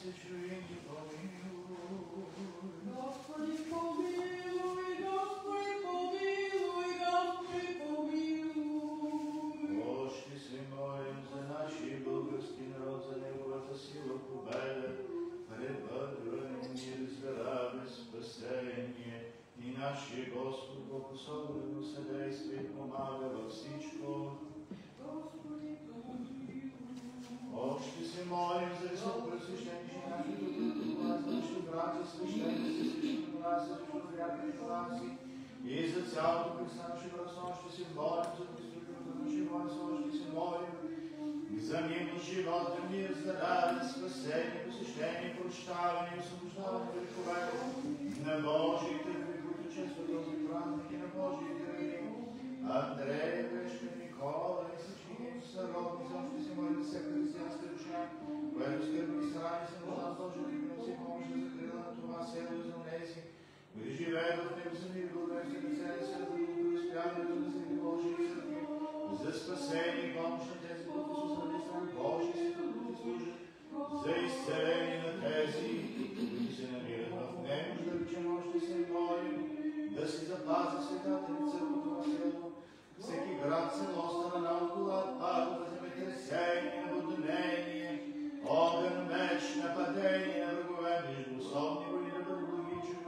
се чуем и помилуй. Господи, помилуй, Господи, помилуй, Господи, помилуй. Още се молим за нашия български народ, за неговата сила, победа, пребъдване, мир, здраве, спасение. И нашия Господ Бог особено съдейства и помага във всичко. Господи, помилуй. Още се молим за високопресвещените наши нашите братя, свещеници, всички монаси, всички вярни монаси и за цялото християнско братство. Ще се молим за пристъпването на нашия воинство, ще се молим за милост, живота, мир, здраве, спасение, посещение, прощаване и освобождаване от греховете на Божиите раби, които честват този празник и на Божиите раби. Андрей, Грешка, Никола и всички съродници, още се молим за всяка християнска душа, която скърби и срани се нужда с Божията приноси и помощ за закрила на това село и за унези, които живеят в него сами и благовестни лица и се да преуспяването на среди Божии църкви, за спасение и помощ на тези, които са среди страни Божии си, които служат, за изцеление на тези, които се намират в него, да речем още се молим, да си запази светата ни църква това село, всеки град, село, страна, около падове, земетресение, наводнение, огън, меч, нападение на врагове, междуособни войни да бъде благичен в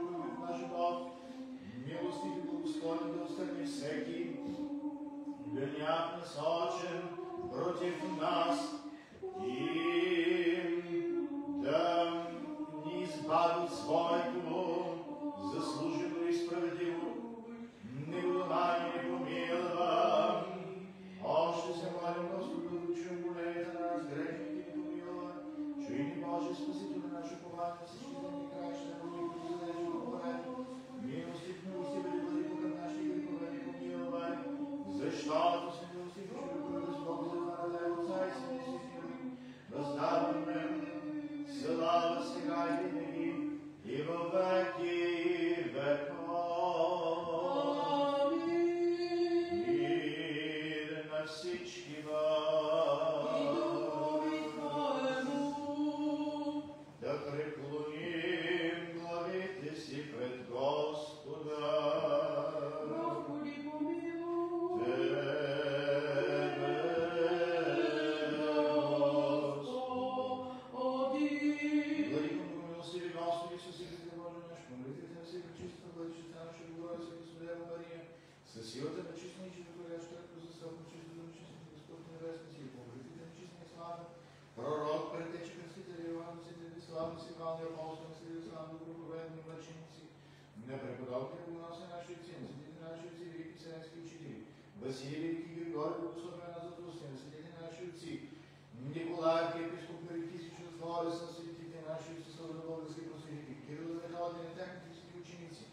наш Бог, милостив и благосклонен да отстрани всеки гняв насочен против нас и да ни избави от своето заслужено и справедливо негодование ни помилва. Още се молим, Господи, да чуем молението на нас, грешните ни помилва. Чуй ни, Боже, Спасител на наше повадане, всички дни краища, на които зададеш благоволение. Милостив, милостивен, бъди към нашите грехове, ни помилвай. Защото си милостив, човекът с Бог за това даде Отца и Сина и Святия Дух. Въздаваме слава сега и винаги и във веки веков. Мир на всички вас. Да преклоним главите си пред Господа. Господи, помилуй. Тебе, Господи. Великому милостиви Господи, Исусе Христе Боже наш, помолите на всеки чиста бъдещата наша Богородица Господева Мария, със силата на чиста и животворяща ръка за сълна чиста да чистите Господ небесници, и помолите на чиста и славна пророк, предтече кръстители Йоанн, святители славни Симеон, апостол, святители славни доброповедни мъченици, на преподобни богоносни наши отци, на светите наши отци, велики вселенски учители, Василий и Григорий, благословена за Русия, на светите наши отци, Николай, епископ Велики чудотворец, на светите наши отци, славно-български просветители, Кирил и Методий, на техните всички ученици,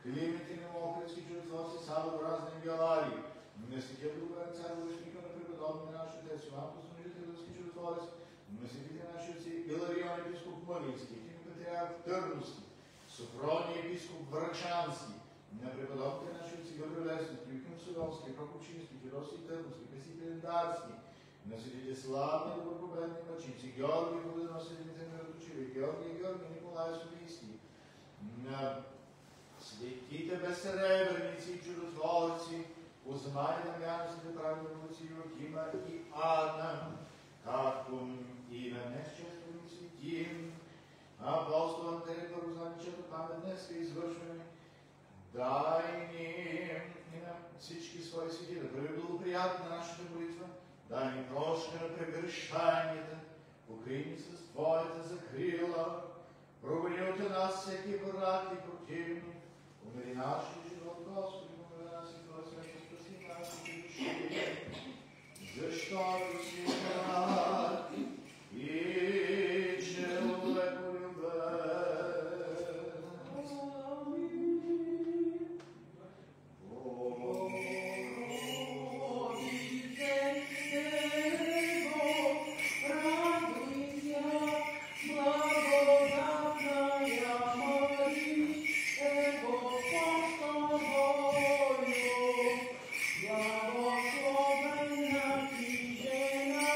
Климент и Немокритски чудотворци, Сава, Разни Геларий, на светия Благоверен цар, връщника на преподобни наши отец, Иван Послужителски чудотворец, на светите наши отци, Иларион, епископ Марийски, Тим Патриарх Търновски, Софроний, епископ Врачански, на преподобните наши отци Гаврил Лесник, Юхим Судовски, Прокопчински, Фиросий Търновски, Песителен Дарски, на светите славни доброповедни мъченици, Георгий Водоносителите мироточиви, Георгий, Николай Софийски, на светите безсребреници и чудотворци, Козма и Дамян, светите праведници Йоакима и Анна, както и на несчастни светим, апостол Антелий Първозначето памет днеска извършване, дай ни и на всички свои свети да бъде благоприятна нашата молитва, дай ни прошка на прегрешенията, покрий ни с Твоята закрила, прогони от нас всеки враг и противник, умери нашия живот, Господи, помили нас и Твоя смъртно спаси нашите души, защото си брат и човеколюбен. Благословенна ти жена,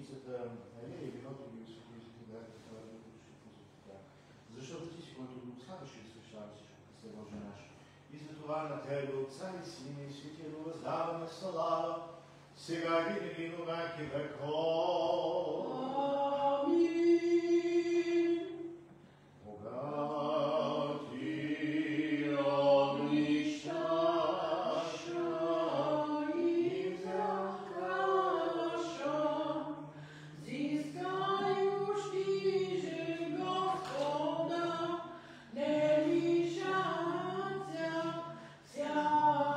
Седмицата, нали, виното ги освети за това, това е така. Защото ти си, който го слагаш и свещава всичко, се Боже наш. И затова на Тебе, Отца и Сина и Святия Дух, въздаваме слава, сега и винаги и на веки веков. Амин. Богати огнища, Всяка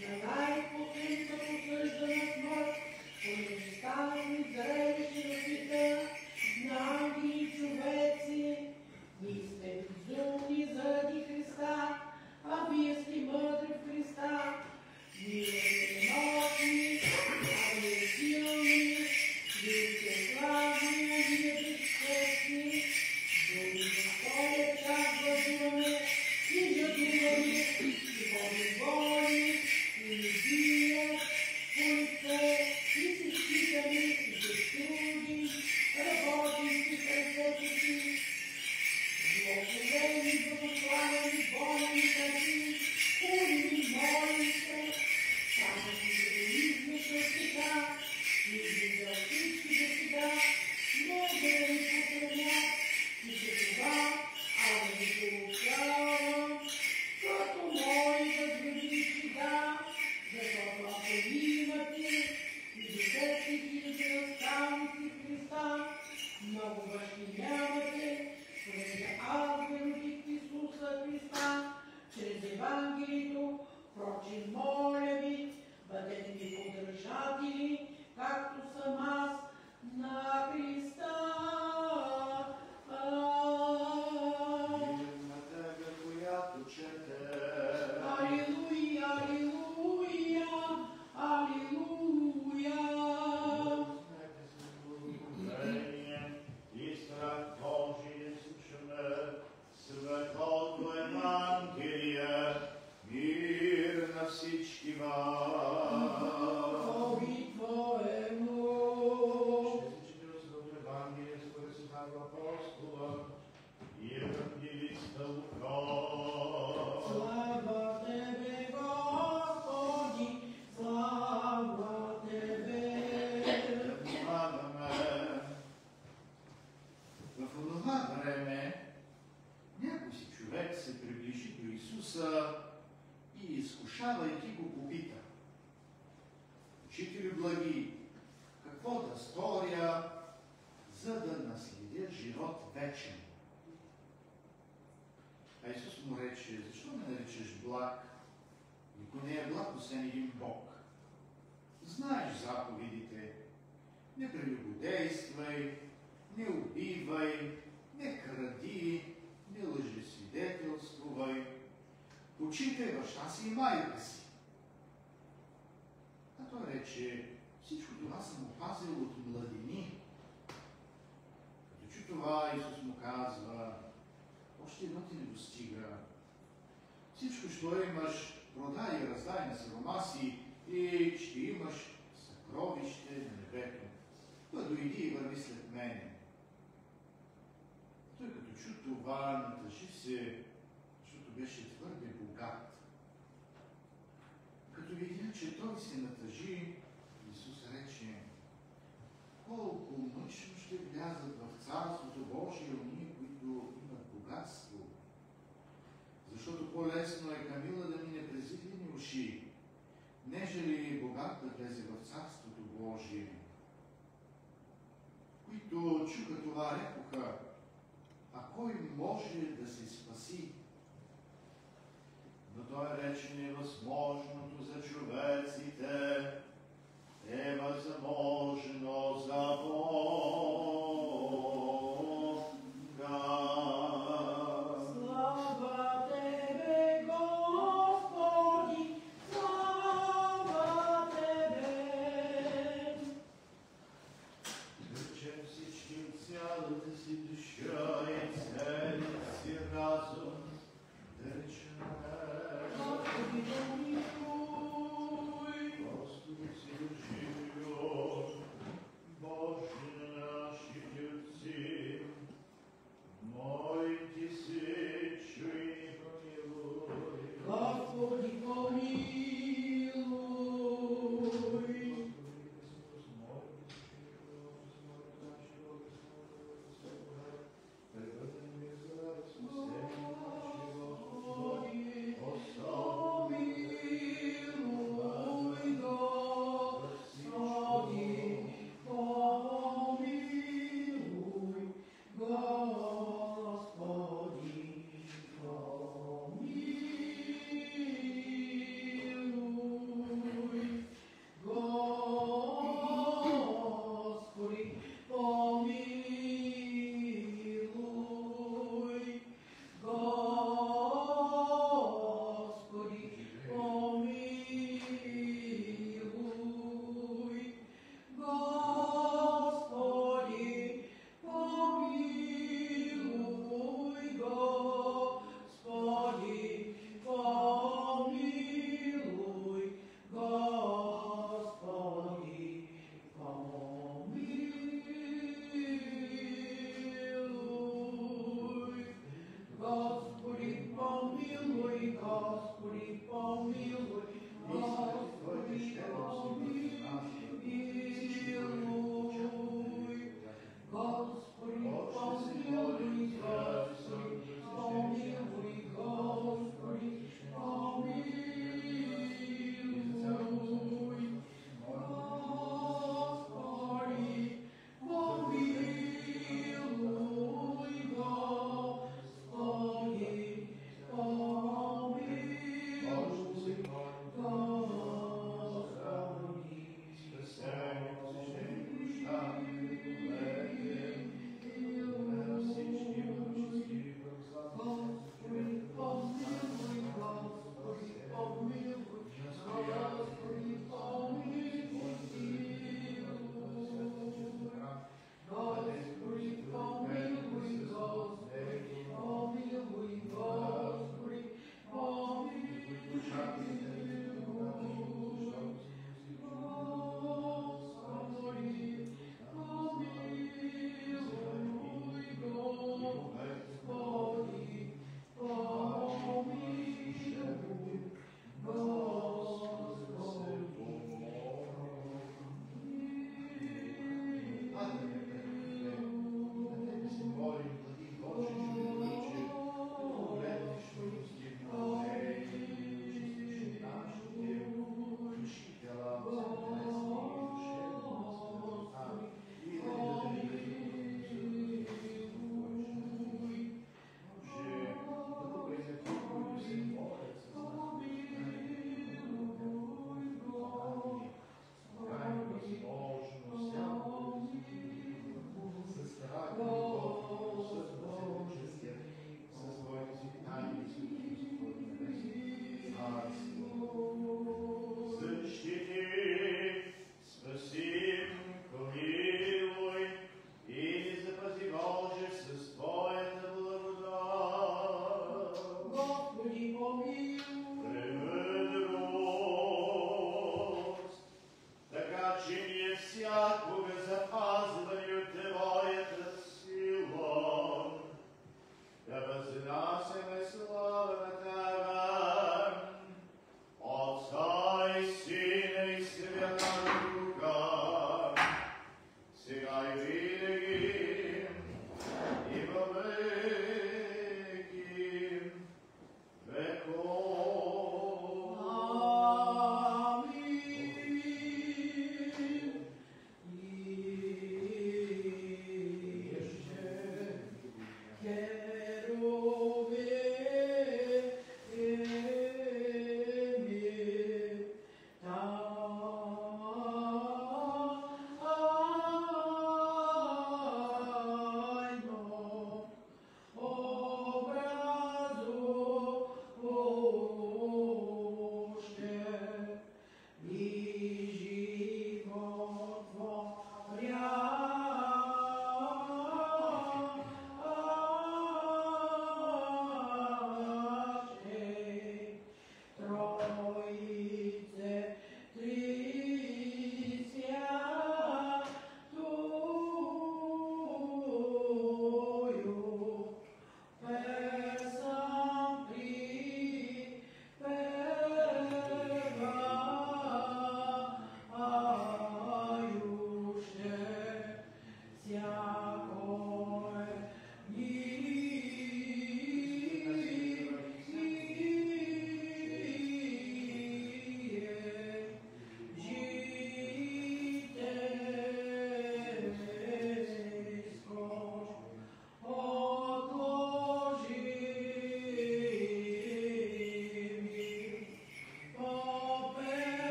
на най-потенцията осъждана смърт, понеже зрелище на света, на ангели и човеци. Вие сте безумни заради Христа, а вие сте мъдри в Христа. Вие сте немощни, а вие силни, вие сте слаби, а вие безчестни. Дори Господа час гласуваме и жадуваме, и Божи и ни бият по лице, и се считаме, и се трудим, работим си сърцето си. Благословени, благославени, болни таки, урими, молим се, само си се света, и за всички за сега, не да ни покренят, и за това, а да ви получавам, като мои възградичи да, защото ако имате и десетки хиляди наставници в Христа, много бащи нямате, понеже аз ви родих Исуса Христа, чрез Евангелието. Впрочем, моля ви, бъдете ми поддържатели, както съм аз на Христа. Която чете. Алилуя, алилуя, алилуя. И страх Божий слушаме, светото Евангелие, мир на всички вас. Боги Твоему. Ще се чете от Евангелие според Святого апостола и евангелиста Лука. Слава Тебе, Господи, слава Тебе. В онова време някой си човек се приближи до Исуса и, изкушавайки го, попита: Учителю благи, какво да сторя, за да наследя живот вечен? А Исус му рече: защо ме наричаш благ? Никой не е благ, освен един Бог. Знаеш заповедите: не прелюбодействай, не убивай, не кради, не лъжесвидетелствувай, почитай баща си и майка си. А той рече: всичко това съм опазил от младини. Като чу това, Исус му казва: още едно ти не достига. Всичко, що имаш, продай и раздай на сиромаси и ще имаш съкровище на небето. Той дойди и върви след мене. Той като чу това, натъжи се, защото беше твърде богат. Като видя, че той се натъжи, Исус рече: колко мъчно ще влязат в Царството Божие оние, които имат богатство. Защото по-лесно е Камила да мине през иглени уши, нежели богат да влезе в Царството Божие. Които чуха това, рекоха: а кой може да се спаси? Но той рече: невъзможното за човеците е възможно за Бога. Слава Тебе, Господи, слава Тебе. Речем всички от цялата си душа и целият си разум, да речем: Господи, помилуй.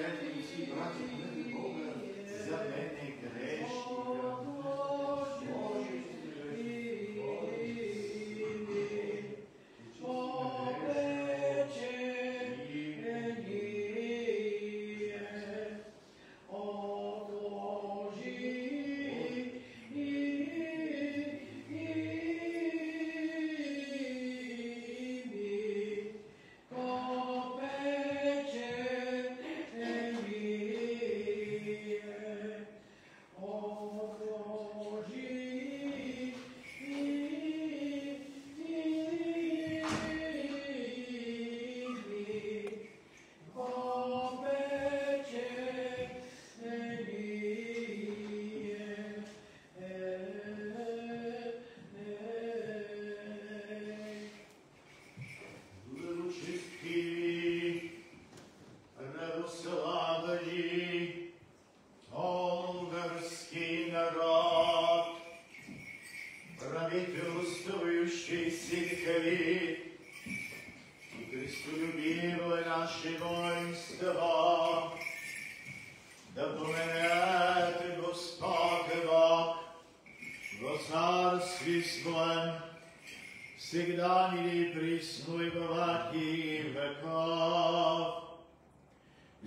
сестри и си, братя, молете Бога за мене грешника. Боже,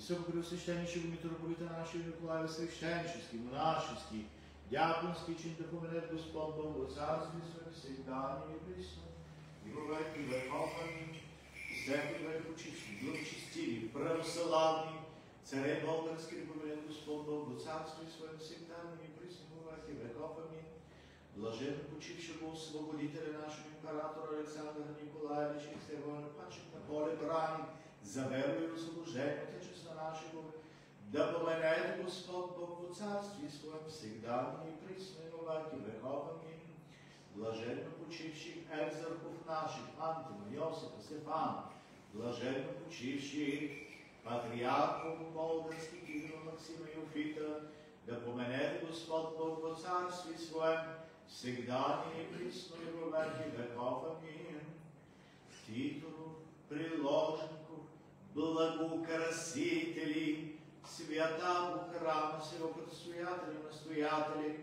Високопреосвященнейшего митрополита нашего Николая, священнический, монашеский, дьяконский чин да поменет Господь Бог во царстве своем всегда и присно, и во веки веков. Аминь. Всякий век почивший, благочестивый, православный, царя Българский да поменет Господь Бог во царстве своем всегда и присно, во веки веков. Аминь. Блаженно почившего освободителя нашего императора Александра Николаевича и всего нападчик на поле брани, за веру и разложение Отечества нашего, да поменяет Господь Бог во царстве своем всегда и присно и во веки веков. Аминь. Блаженно почивших екзархов наших, Антона, Йосифа, Стефана, блаженно почивших патриархов българских Кирила, Максима и Офита, да поменяет Господь Бог во царстве своем всегда и присно и во веки веков. Аминь. Титулу, приложников, благоукрасителей, свята у храма сего предстоятелей, настоятелей,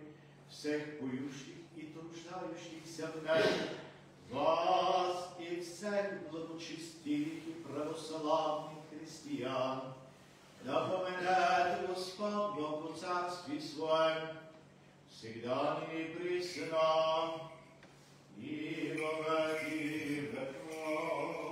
всех поющих и труждающихся в нем, вас и всех благочестивых и православных християн, да поменяет Господь Бог во царстве своем, всегда и присно, и во веки веков.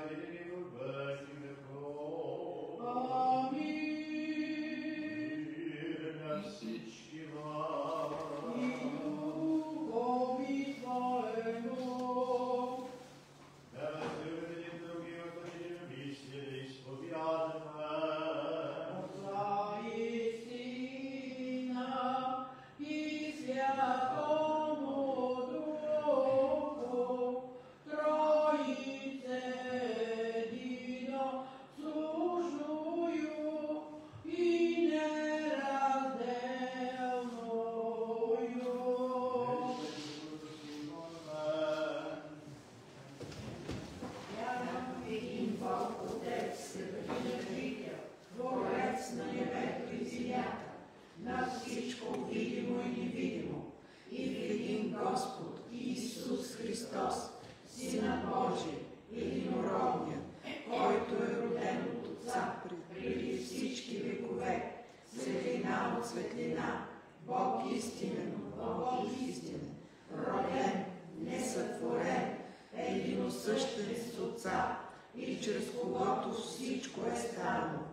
винаги в веки веков. Амин. Мир на всички вас. И духови твоему. Да възлюбим един други, отложим мисли да изповядаме. Отца и Сина и Святому Духу, Троице едино, слушную и неразделную. Вярвам в един Бог, Отец, Вседържител, Творец на небето и земята, на всичко видимо и невидимо, и в един Господ, Исус Христос, Сина Божий, единородния, който е роден от Отца преди всички векове, светлина от светлина, Бог истинен, Бог истинен, роден, несътворен, единосъщен с Отца, и чрез когото всичко е станало,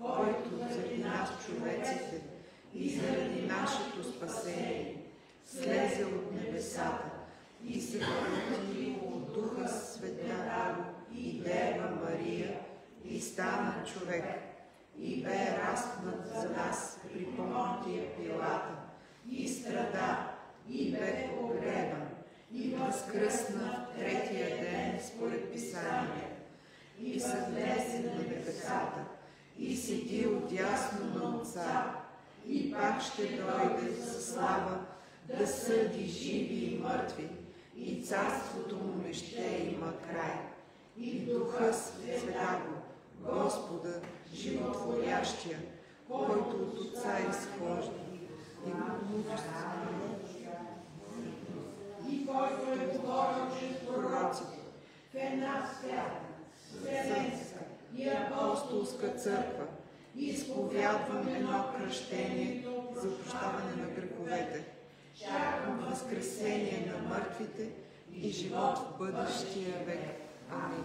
който заради нас човеците и заради нашето спасение слезе от небесата и се въплъти от Духа Святаго и Дева Мария и стана човек и бе разпнат за нас при Понтия Пилата и страда и бе погребан и възкръсна в третия ден според Писанието и съвнесе на небесата и седи отдясно на Отца и пак ще дойде със слава да съди живи и мъртви, и царството му не ще има край. И Духа Святаго, Господа, животворящия, който от Отца изхожда, и и който е говорил чрез пророците в една свята, вселенска и апостолска църква, и изповядвам едно кръщение за прощаване на греховете. Чакам възкресение на мъртвите и живот в бъдещия век. Амин.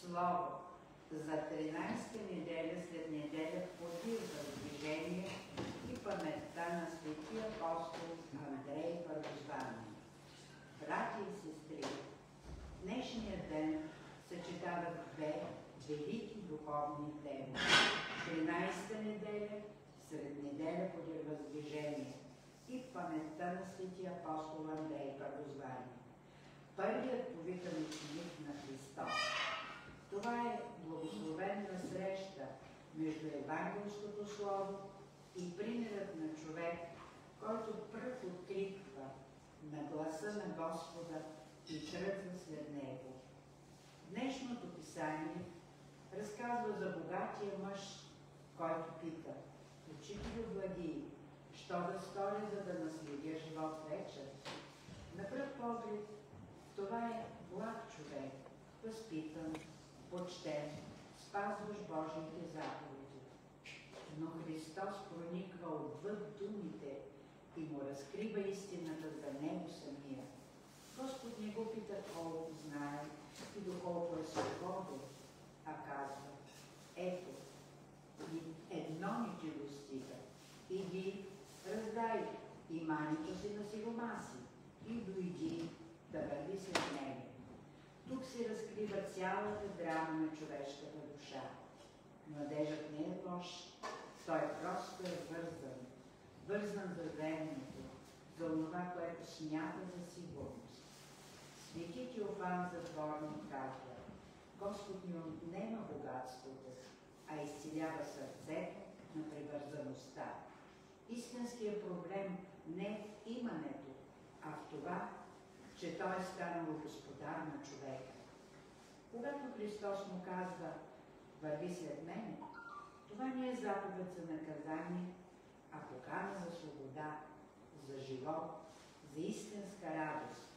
Слово за 13-та неделя след неделя подир за движение и паметта на светия апостол Андрей Първозванник. Братя и сестри, днешният ден съчетава две велики духовни теми. 13-та неделя сред неделя подир въздвижение и паметта на светия апостол Андрей Първозванник. Първият повикан ученик на Христос. Това е благословена среща между евангелското слово и примерът на човек, който пръв откликва на гласа на Господа и тръгва след него. Днешното писание разказва за богатия мъж, който пита: Учителю благий, що да сторя, за да наследя живот вечен? На пръв поглед това е благ човек, възпитан, почтен, спазваш Божиите заповеди. Но Христос прониква отвъд думите и му разкрива истината за него самия. Господ не го пита колко знае и доколко е свободен, а казва: ето, едно ми ти достига, иди, раздай иманието си на сиромаси и дойди да върви след него. Тук се разкрива цялата драма на човешката душа. Младежът не е лош, той просто е вързан. Вързан за верното, за това, което смята за сигурност. Свети Теофан Затворник казва: Господ ни отнема богатството, а изцелява сърцето на привързаността. Истинският проблем не е в имането, а в това, че той е станал господар на човека. Когато Христос му казва: върви след мене, това не е заповед за наказание, а покана за свобода, за живот, за истинска радост.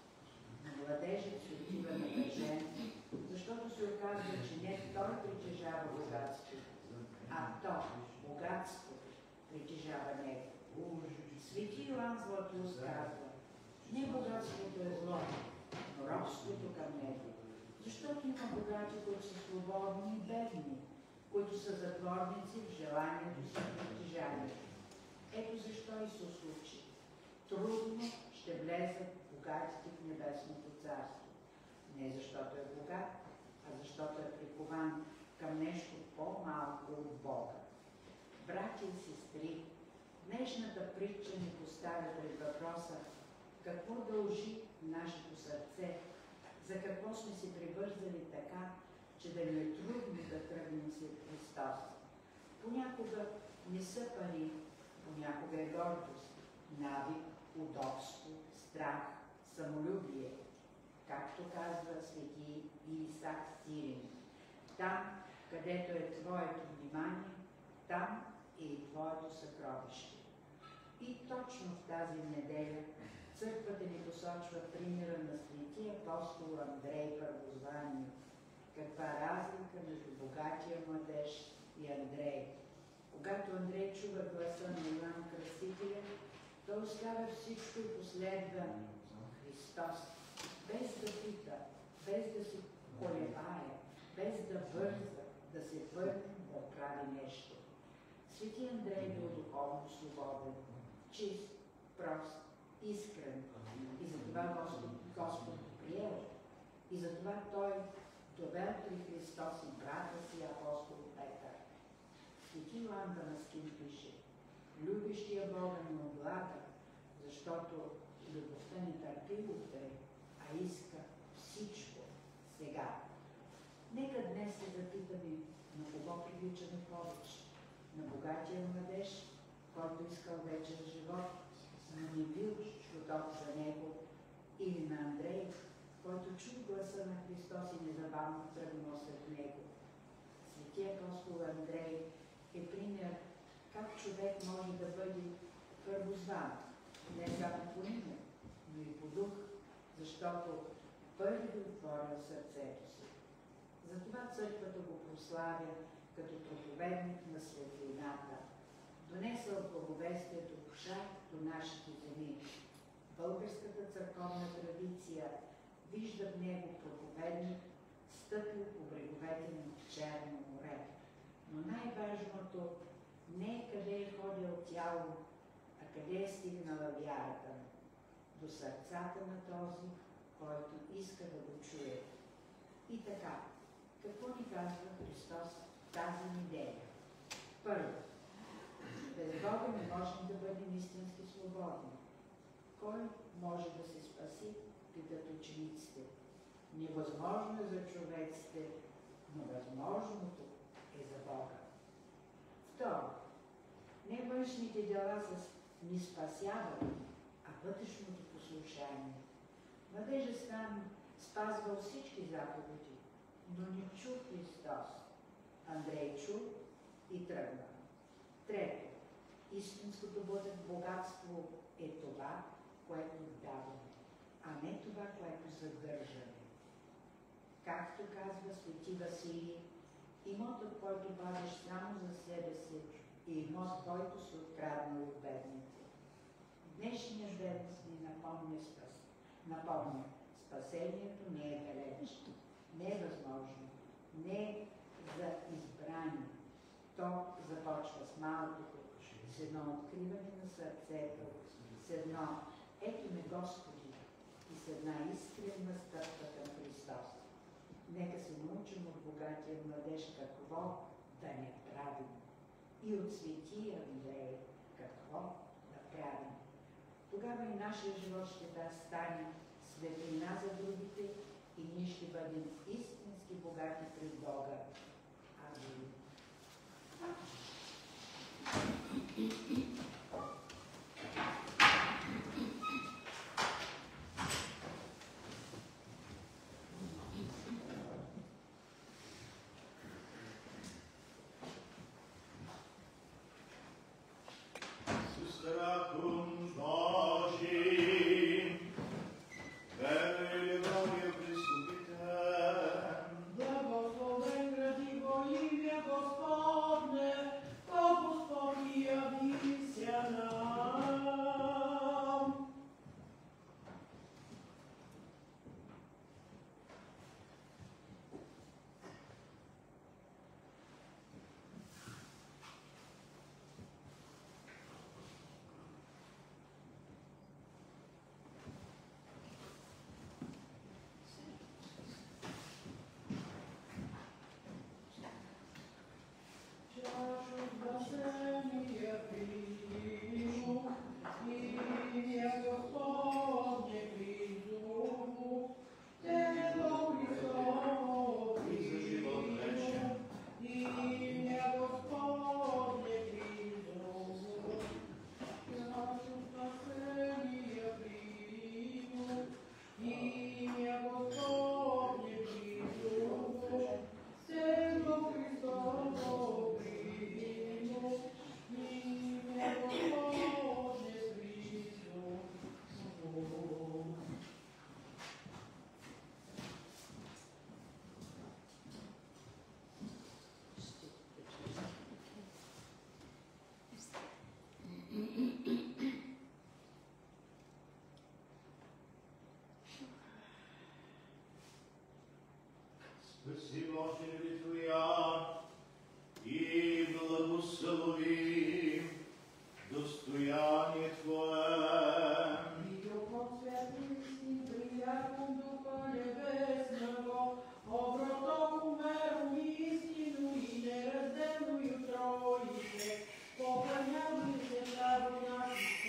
Но младежът се отива натъжен, защото се оказва, че не той притежава богатството, а то, богатството, притежава него. Свети Йоан Златоуст казва: не богатството е зло, но робството към него. Защото има богати, които са свободни и бедни, които са затворници в желанието си и притежанието. Ето защо Исус учи: трудно ще влезат богатите в небесното царство. Не защото е богат, а защото е прикован към нещо по-малко от Бога. Братя и сестри, днешната притча ни поставя пред въпроса: какво дължи нашето сърце, за какво сме се привързали така, че да ни е трудно да тръгнем след Христос. Понякога не са пари, понякога е гордост, навик, удобство, страх, самолюбие. Както казва свети Исак Сирин: там, където е твоето внимание, там е и твоето съкровище. И точно в тази неделя църквата ни посочва примера на светия апостол Андрей Първозванник. Каква разлика между богатия младеж и Андрей. Когато Андрей чува гласа на Йоан Кръстителя, той оставя всичко и последва Христос, без да пита, без да се колебае, без да бърза, да се върне да прави нещо. Свети Андрей бил духовно свободен, чист, прост, искрен. И затова Господ приел. И затова той довел при Христос и брата си апостол Петър. Свети Йоан Дамаскин пише: любещия Бога не облага, защото любовта не търпи утре, а иска всичко сега. Нека днес се запитаме: на кого приличаме повече? На богатия младеж, който искал вечен живот, но не бил чудот за него, или на Андрей, който чу гласа на Христос и незабавно тръгнал след него. Светия апостол Андрей е пример как човек може да бъде първозван, не само по име, но и по дух, защото първи отворил сърцето си. Затова църквата го прославя като проповедник на светлината, донесъл благовестието в шах до нашите земи. Българската църковна традиция вижда в него проповедник, стъпил по бреговете на Черно море. Но най-важното не е къде е ходил тяло, а къде е стигнала вярата му. До сърцата на този, който иска да го чуе. И така, какво ни казва Христос в тази неделя? Първо, без Бога не можем да бъдем истински свободни. Кой може да се спаси, питат учениците. Невъзможно е за човеците, но възможното е за Бога. Второ, не външните дела ни спасяват, а вътрешното послушание. Младежът Стан спазвал всички заповеди, но не чу Христос. Андрей чу и тръгна. Трето, истинското богатство е това, което даваме, а не това, което задържаме. Както казва свети Василий, имотът, който пазиш само за себе си, е имот, който се откраднал от бедните. Днешния бедност ни напомня, спасението не е далеч, не е възможно, не е за избрани. То започва с малкото, с едно откриване на сърцето, с едно ето ме Господи и с една искрена стъпка към Христос. Нека се научим от богатия младеж какво да не правим и от светия Андрей какво да правим. Тогава и нашия живот ще стане светлина за другите и ние ще бъдем истински богати пред Бога. Амин. Спаси, Боже, Твоя и благослови достояние Твое. И Духом Святым с приятным Духа Небесного, обратом умеру истину и неразделную Троице, поклонявши се славу наших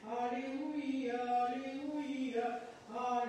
Alleluia, alleluia, alleluia.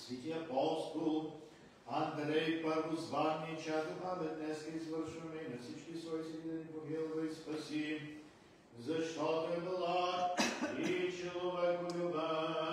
Святи апостол Андрей Първозваннича, да паметнеска извършваме на всички свои сили да ни помилва и спаси, защото е благ и човеколюбен.